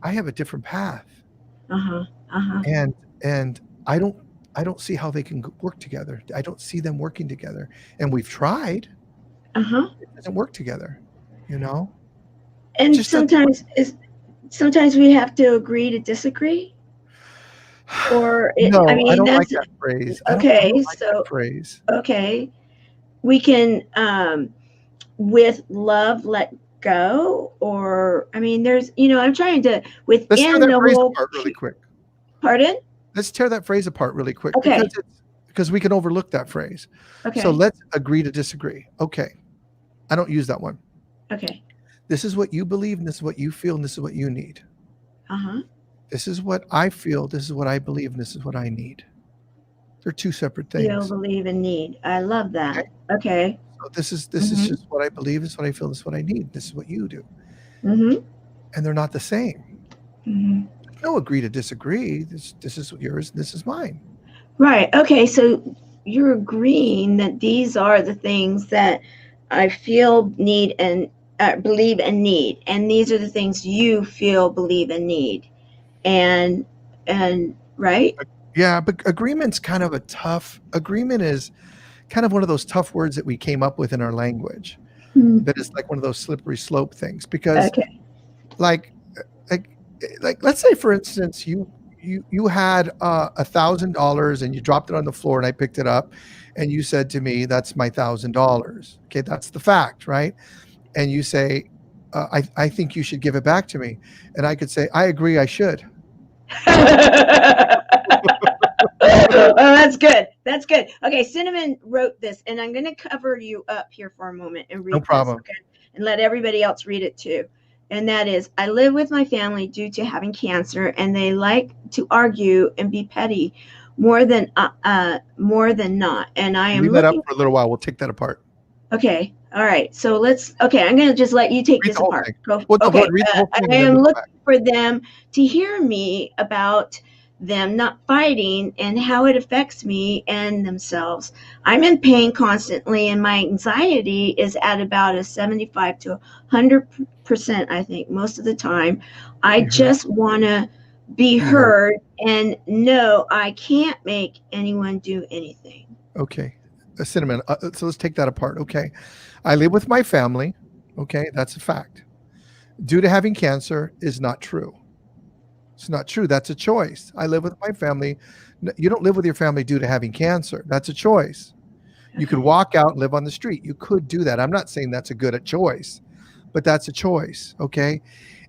I have a different path. Uh-huh. Uh-huh. And I don't I don't see how they can work together. I don't see them working together. And we've tried. Uh-huh. It doesn't work together. You know? It And just doesn't work. sometimes we have to agree to disagree. Or I No, I mean, don't like that's that phrase. I okay. don't like that So phrase. okay, we can with love let go. Or I mean, there's I'm trying to Let's tear within that the phrase whole. apart really quick. Pardon? Let's tear that phrase apart really quick Okay. because we can overlook that phrase. So Okay. let's agree to disagree. Okay. I don't use that one. Okay. This is what you believe, and this is what you feel, and this is what you need. Uh-huh. This is what I feel, this is what I believe, and this is what I need. They're two separate Feel, things. believe, and need. I love Okay. that. Okay. So this is Mm-hmm. just what I believe, this is what I feel, this is what I need. This is what you do. Mm-hmm. And they're not the same. Mm-hmm. There's no agree to disagree. This is yours, this is mine. Right. Okay. So you're agreeing that these are the things that I feel, need, and believe and need, and these are the things you feel, believe, and need, and right. Yeah, but agreement is kind of one of those tough words that we came up with in our language. Hmm. That is like one of those slippery slope things because Okay. like like let's say for instance you had $1,000 and you dropped it on the floor and I picked it up and you said to me, that's my $1,000. Okay, that's the fact, right? And you say, I think you should give it back to me. And I could say, I agree, I should. Oh, that's good. That's good. Okay, Cinnamon wrote this, and I'm going to cover you up here for a moment and No read this, problem. okay? And let everybody else read it too. And that is, I live with my family due to having cancer, and they like to argue and be petty more than not. And I am Leave that up looking. for a little while. We'll take that apart. Okay. All right. So let's. Okay. I'm going to just let you take Read this the whole apart. thing. Go. Well, no, go Okay. ahead, read the whole thing I and then am we'll come looking back. for them to hear me about them not fighting and how it affects me and themselves. I'm in pain constantly, and my anxiety is at about a 75 to 100%, I think, most of the time. I Be heard. just want to be Be heard. heard and know I can't make anyone do anything. Okay. Cinnamon. So let's take that apart. Okay. I live with my family. Okay. That's a fact. Due to having cancer is not true. It's not true. That's a choice. I live with my family. You don't live with your family due to having cancer. That's a choice. You could Okay. walk out and live on the street. You could do that. I'm not saying that's a good choice, but that's a choice. Okay.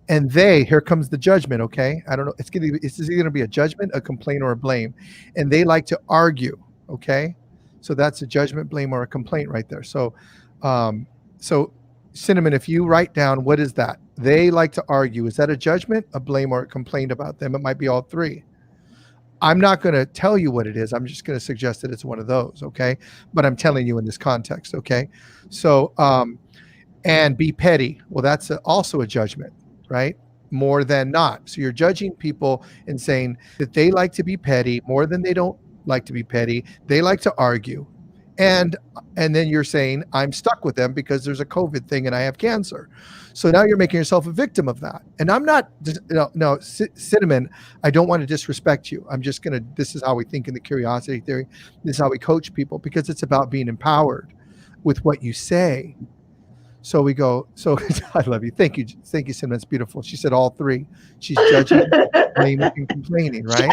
And here comes the judgment. Okay. I don't know. It's either going to be a judgment, a complaint, or a blame. And they like to argue. Okay. So that's a judgment, blame, or a complaint right there. So Cinnamon, if you write down, what is that? They like to argue. Is that a judgment, a blame, or a complaint about them? It might be all three. I'm not going to tell you what it is. I'm just going to suggest that it's one of those. Okay. But I'm telling you in this context. Okay. So, and be petty. Well, that's also a judgment, right? More than not. So you're judging people and saying that they like to be petty more than they don't like to be petty. They like to argue. And then you're saying I'm stuck with them because there's a COVID thing and I have cancer. So now you're making yourself a victim of that. And I'm not, no, Cinnamon, I don't want to disrespect you. I'm just going to, this is how we think in the curiosity theory. This is how we coach people because it's about being empowered with what you say. So we go, so I love you. Thank you, Cinnamon. It's beautiful. She said all three. She's judging, blaming, and complaining, right?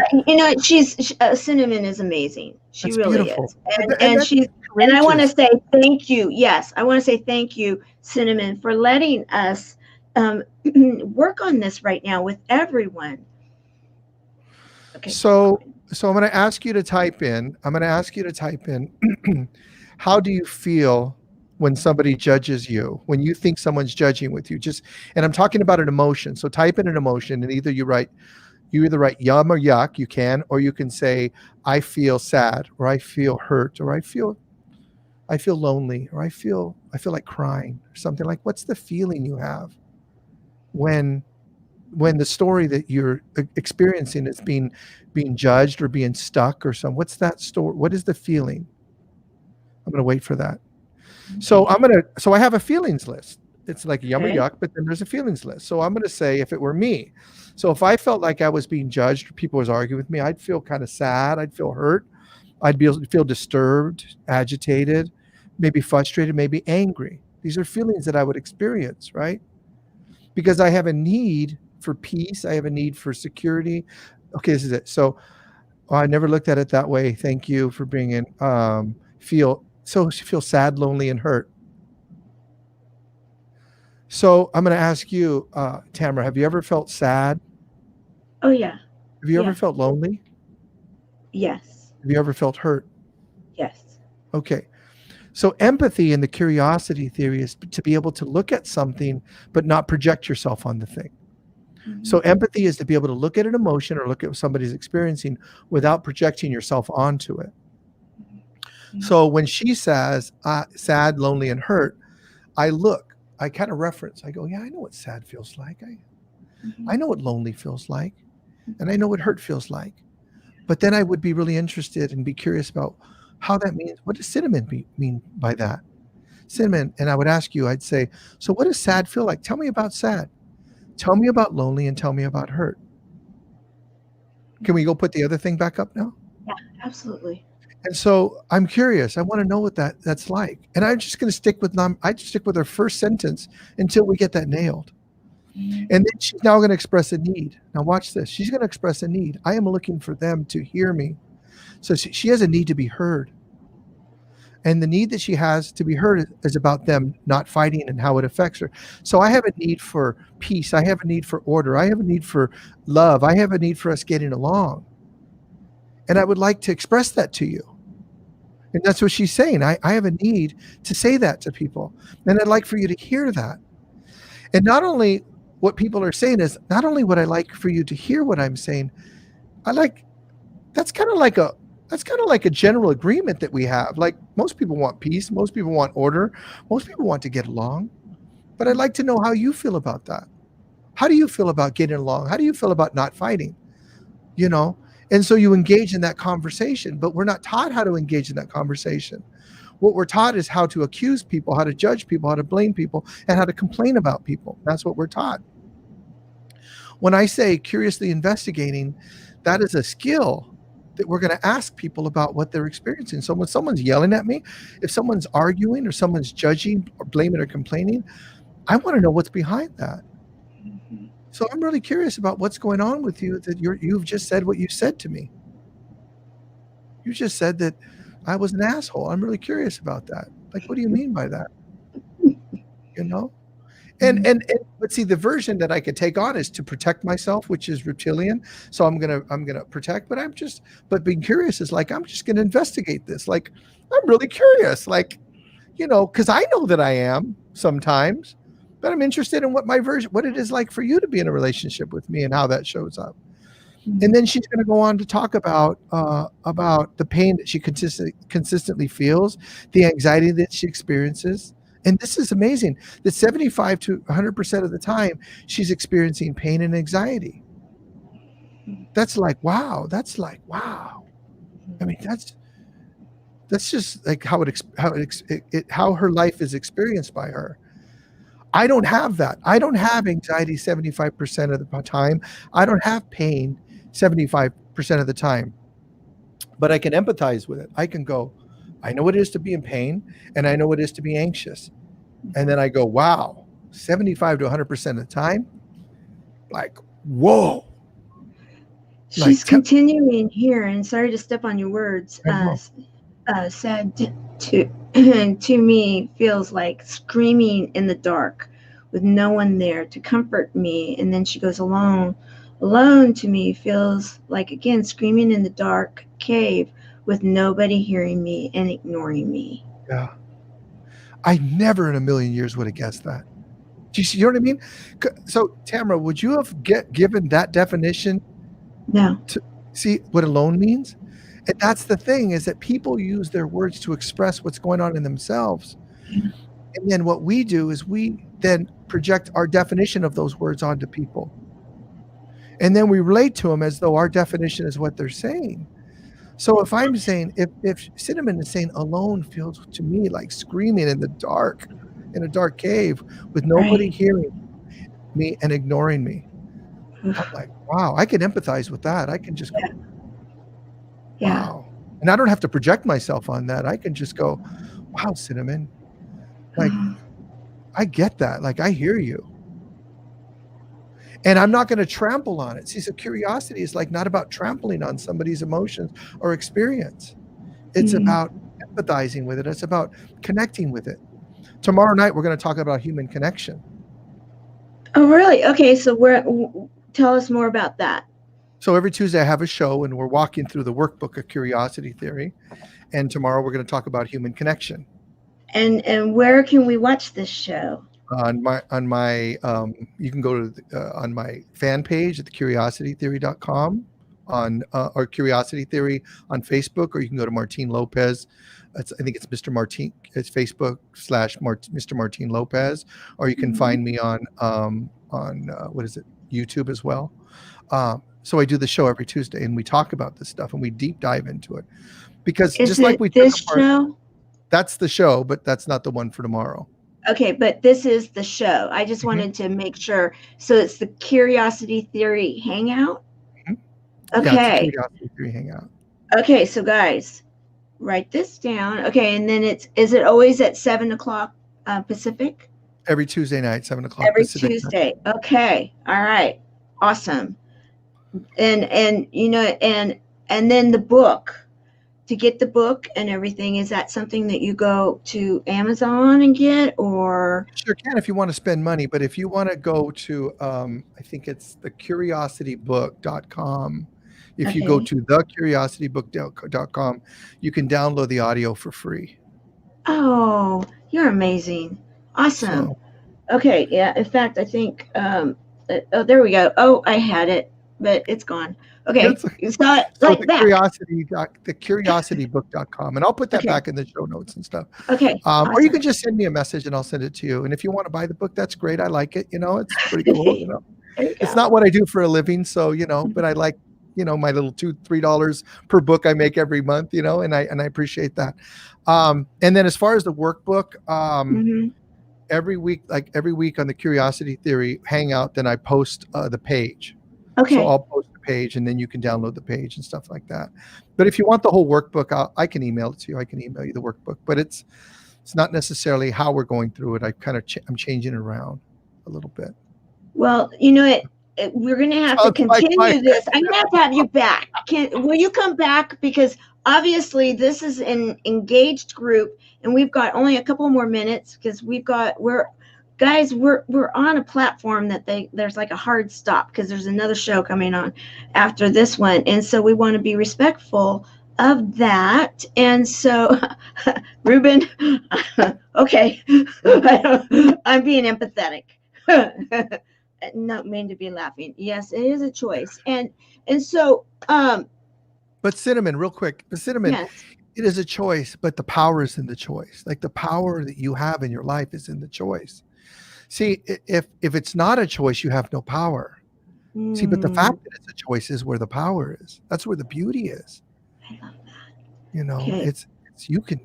Cinnamon is amazing. She That's really beautiful. is. And And that's she's, and I want to courageous. say thank you. Yes, I want to say thank you, Cinnamon, for letting us work on this right now with everyone. Okay, keep So, going. I'm going to ask you to type in, how do you feel when somebody judges you, when you think someone's judging with you? And I'm talking about an emotion. So type in an emotion and either you either write yum or yuck, you can, or you can say, I feel sad, or I feel hurt, or I feel lonely, or I feel like crying, or something. Like, what's the feeling you have when the story that you're experiencing is being judged or being stuck or something? What's that story? What is the feeling? I'm going to wait for that. So I have a feelings list. It's like a yum or Okay. yuck, but then there's a feelings list. So I'm going to say if it were me. So if I felt like I was being judged, or people was arguing with me, I'd feel kind of sad. I'd feel hurt. Feel disturbed, agitated, maybe frustrated, maybe angry. These are feelings that I would experience, right? Because I have a need for peace. I have a need for security. Okay, this is it. So I never looked at it that way. Thank you for bringing she feels sad, lonely, and hurt. So I'm going to ask you, Tamara, have you ever felt sad? Oh yeah. Have you ever Yeah. felt lonely? Yes. Have you ever felt hurt? Yes. Okay. So empathy in the curiosity theory is to be able to look at something but not project yourself on the thing. So empathy is to be able to look at an emotion or look at what somebody's experiencing without projecting yourself onto it. So when she says sad, lonely, and hurt, I kind of reference. I go, yeah, I know what sad feels like. I know what lonely feels like, and I know what hurt feels like. But then I would be really interested and be curious about how that means. What does cinnamon mean by that? Cinnamon, and I would ask you, I'd say, so what does sad feel like? Tell me about sad. Tell me about lonely, and tell me about hurt. Can we go put the other thing back up now? Yeah, absolutely. And so I'm curious. I want to know what that's like. And I'm just going to stick with her first sentence until we get that nailed. And then she's now going to express a need. Now watch this. She's going to express a need. I am looking for them to hear me. So she has a need to be heard. And the need that she has to be heard is about them not fighting and how it affects her. So I have a need for peace. I have a need for order. I have a need for love. I have a need for us getting along. And I would like to express that to you. And that's what she's saying. I have a need to say that to people. And I'd like for you to hear that. And not only what people are saying is not only would I like for you to hear what I'm saying, that's kind of like a general agreement that we have. Like most people want peace, most people want order, most people want to get along. But I'd like to know how you feel about that. How do you feel about getting along? How do you feel about not fighting? And so you engage in that conversation, but we're not taught how to engage in that conversation. What we're taught is how to accuse people, how to judge people, how to blame people, and how to complain about people. That's what we're taught. When I say curiously investigating, that is a skill that we're going to ask people about what they're experiencing. So when someone's yelling at me, if someone's arguing or someone's judging or blaming or complaining, I want to know what's behind that. So I'm really curious about what's going on with you that you've just said what you said to me. You just said that I was an asshole. I'm really curious about that. Like, what do you mean by that? But see, the version that I could take on is to protect myself, which is reptilian. So I'm gonna protect, but being curious is like, I'm just gonna investigate this. Like, I'm really curious, like, because I know that I am sometimes, but I'm interested in what it is like for you to be in a relationship with me and how that shows up. And then she's going to go on to talk about the pain that she consistently feels, the anxiety that she experiences. And this is amazing that 75 to 100% of the time she's experiencing pain and anxiety. That's like, wow. That's like, wow. I mean, that's just like how her life is experienced by her. I don't have that. I don't have anxiety 75% of the time. I don't have pain 75% of the time, but I can empathize with it. I can go, I know what it is to be in pain, and I know what it is to be anxious. And then I go, wow, 75 to 100% of the time, like, whoa. She's continuing here, and sorry to step on your words. Said to me feels like screaming in the dark with no one there to comfort me. And then she goes, alone to me feels like, again, screaming in the dark cave with nobody hearing me and ignoring me. Yeah. I never in a million years would have guessed that. Do you know what I mean? So Tamara, would you have given that definition? No. To see what alone means? And that's the thing, is that people use their words to express what's going on in themselves. Yeah. And then what we do is we then project our definition of those words onto people. And then we relate to them as though our definition is what they're saying. So if I'm saying, if Cinnamon is saying alone feels to me like screaming in the dark, in a dark cave with nobody Right. hearing me and ignoring me. I'm like, wow, I can empathize with that. I can just go, Yeah. Yeah. wow. And I don't have to project myself on that. I can just go, wow, Cinnamon, like, I get that. Like, I hear you. And I'm not going to trample on it. See, so curiosity is like not about trampling on somebody's emotions or experience. It's Mhm. about empathizing with it. It's about connecting with it. Tomorrow night, we're going to talk about human connection. Oh, really? Okay, so tell us more about that. So every Tuesday, I have a show, and we're walking through the workbook of curiosity theory. And tomorrow, we're going to talk about human connection. And where can we watch this show? On my you can go to on my fan page at thecuriositytheory.com on or Curiosity Theory on Facebook, or you can go to Martin Lopez. I think it's Mr. Martin. It's Facebook / Mr. Martin Lopez, or you can Mhm. find me on what is it, YouTube as well. So I do the show every Tuesday, and we talk about this stuff, and we deep dive into it, because Is just like it we took this apart, show? that's the show, but that's not the one for tomorrow. Okay, but this is the show. I just Mhm, wanted to make sure. So it's the Curiosity Theory Hangout? mhm. Yeah, it's a Okay. Curiosity Theory hangout. Okay, so guys, write this down. Okay, and then is it always at 7 o'clock Pacific? Every Tuesday night, 7 o'clock Every Pacific time. Tuesday. Okay. All right. Awesome. And and then the book. To get the book and everything, is that something that you go to Amazon and get, or You sure can if you want to spend money, but if you want to go to, I think it's thecuriositybook.com. If you go okay? to thecuriositybook.com, you can download the audio for free. Oh, you're amazing. Awesome. So Okay, yeah. In fact, I think oh, there we go. Oh, I had it, but it's gone. Okay, it's you saw it so like that. thecuriositybook.com, and I'll put that Okay. back in the show notes and stuff. Okay. Or you can Awesome. just send me a message and I'll send it to you. And if you want to buy the book, that's great. I like it. It's pretty cool. there you It's go. not what I do for a living, so but I like my little $2-3 per book I make every month, and I appreciate that. And then as far as the workbook, Hmm. every week on the Curiosity Theory Hangout, then I post the page. So Okay. I'll post the page, and then you can download the page and stuff like that. But if you want the whole workbook, I can email it to you. I can email you the workbook, but it's not necessarily how we're going through it. I'm changing it around a little bit. Well, we're going to have to Sounds like my continue this. I'm going to have you back. Will you come back? Because obviously this is an engaged group, and we've got only a couple more minutes because we're on a platform that there's like a hard stop because there's another show coming on after this one, and so we want to be respectful of that. And so, Ruben, okay, I'm being empathetic. Not mean to be laughing. Yes, it is a choice, and so But Cinnamon, real quick, yes. it is a choice, but the power is in the choice. Like the power that you have in your life is in the choice. See, if it's not a choice, you have no power. See, but the Mm, fact that it's a choice is where the power is. That's where the beauty is. I love that. Okay. It's you can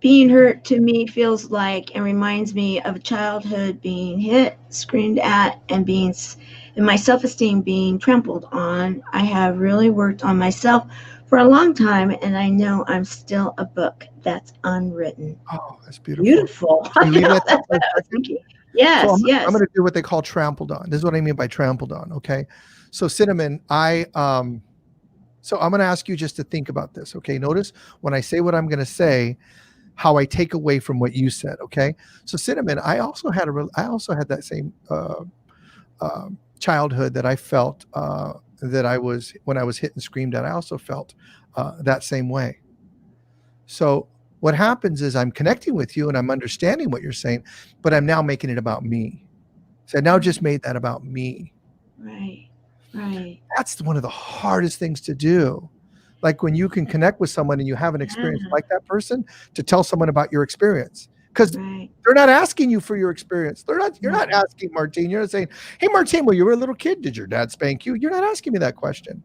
Being you can hurt to me feels like and reminds me of childhood being hit, screamed at, and and my self-esteem being trampled on. I have really worked on myself for a long time, and I know I'm still a book that's unwritten. Oh, that's beautiful. Beautiful. Should I we leave it know, at that that's for what a I was second? thinking. So Yes, I'm yes. going to do what they call trampled on. This is what I mean by trampled on. Okay. So Cinnamon, so I'm going to ask you just to think about this. Okay. Notice when I say what I'm going to say, how I take away from what you said. Okay. So Cinnamon, I also had that same childhood that I felt that when I was hit and screamed at. I also felt that same way. So what happens is I'm connecting with you and I'm understanding what you're saying, but I'm now making it about me. So I now just made that about me. Right, right. That's one of the hardest things to do. Like when you can connect with someone and you have an experience Yeah, like that person, to tell someone about your experience. Because right. they're not asking you for your experience. You're No, not asking Martine. You're not saying, "Hey Martine, when you were a little kid, did your dad spank you?" You're not asking me that question.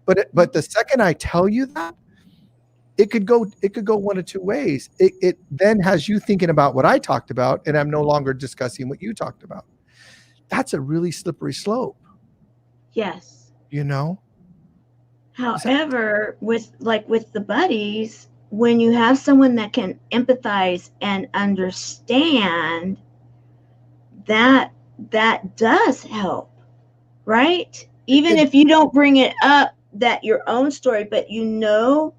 But the second I tell you that, it could go one of two ways. It then has you thinking about what I talked about, and I'm no longer discussing what you talked about. That's a really slippery slope, Yes. you know? However, with the buddies, when you have someone that can empathize and understand, that that does help, right? Even It if you don't bring it up that your own story, but you know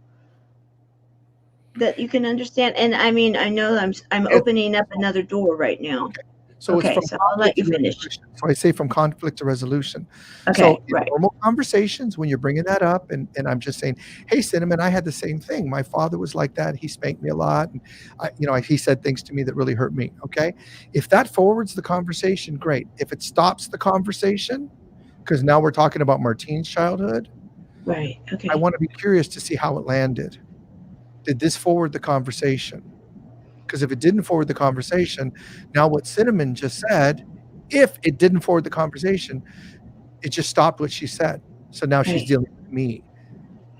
that you can understand. And I mean, I know I'm it opening up another door right now. Okay. So it's Okay, from so I'll let conflict you to finish. resolution. So I say from conflict to resolution. So Okay, in right. normal conversations, when you're bringing that up, and I'm just saying, hey, Cinnamon, I had the same thing. My father was like that. He spanked me a lot, and he said things to me that really hurt me. Okay, if that forwards the conversation, great. If it stops the conversation, because now we're talking about Martine's childhood, Right. I Okay. want to be curious to see how it landed. Did this forward the conversation? Because if it didn't forward the conversation, now what Cinnamon just said, if it didn't forward the conversation, it just stopped what she said. So now she's Right. dealing with me.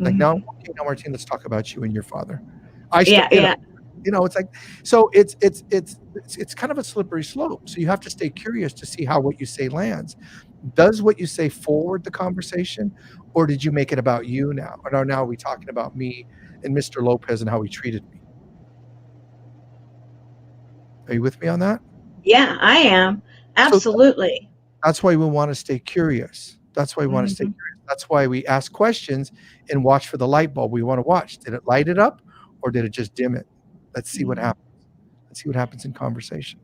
Like, now, Hmm. okay, now Martine, let's talk about you and your father. I still, Yeah, yeah. it's like, so it's kind of a slippery slope. So you have to stay curious to see how what you say lands. Does what you say forward the conversation, or did you make it about you now? Or now are we talking about me and Mr. Lopez and how he treated me? Are you with me on that? Yeah, I am. So Absolutely. that's why we want to stay curious. That's why we want to stay Hmm. curious. That's why we ask questions and watch for the light bulb. We want to watch. Did it light it up or did it just dim it? Let's see what happens. Let's see what happens in conversation.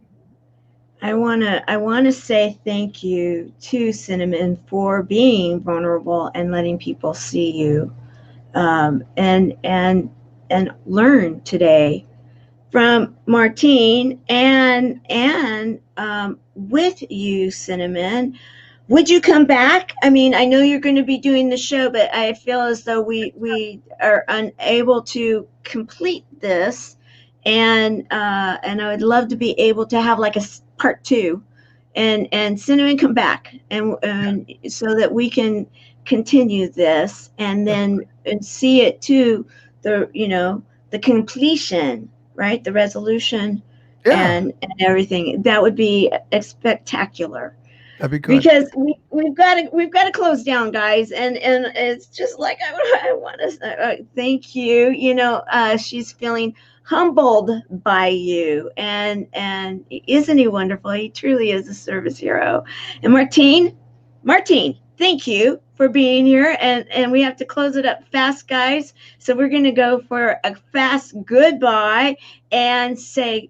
I wanna say thank you to Cinnamon for being vulnerable and letting people see you, and learn today from Martine and with you, Cinnamon. Would you come back? I mean, I know you're going to be doing the show, but I feel as though we are unable to complete this, and I would love to be able to have like a part two, and Cinnamon come back, and so that we can continue this, and Yeah. then and see it to the completion, right? The resolution Yeah, and everything. That would be spectacular that'd be good. because we've got to close down, guys, and it's just like I want to thank you. She's feeling humbled by you, and isn't he wonderful? He truly is a service hero. And Martine, thank you for being here, and we have to close it up fast, guys. So we're going to go for a fast goodbye and say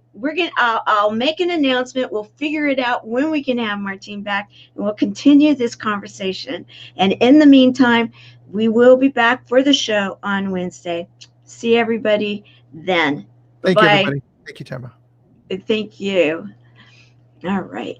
I'll make an announcement. We'll figure it out when we can have Martine back, and we'll continue this conversation. And in the meantime, we will be back for the show on Wednesday. See everybody then. Bye Thank you, bye. everybody. Thank you, Tamara. Thank you. All right.